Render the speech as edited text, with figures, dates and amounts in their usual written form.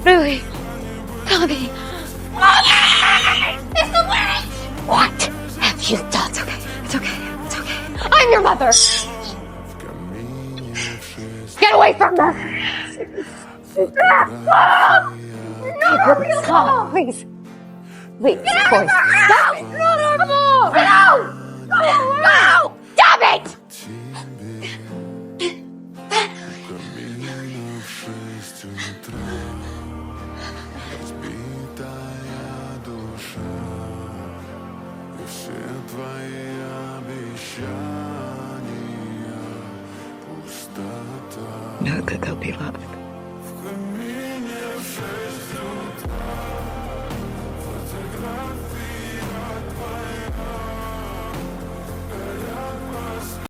Really? Tommy! It's the witch! What have you done? It's okay. It's okay. It's okay. I'm your mother! Get away from her! Stop, please. Please, Corey. Stop it! No! No! Stop it! No, go be loved. В камине в 6 утра фотографии.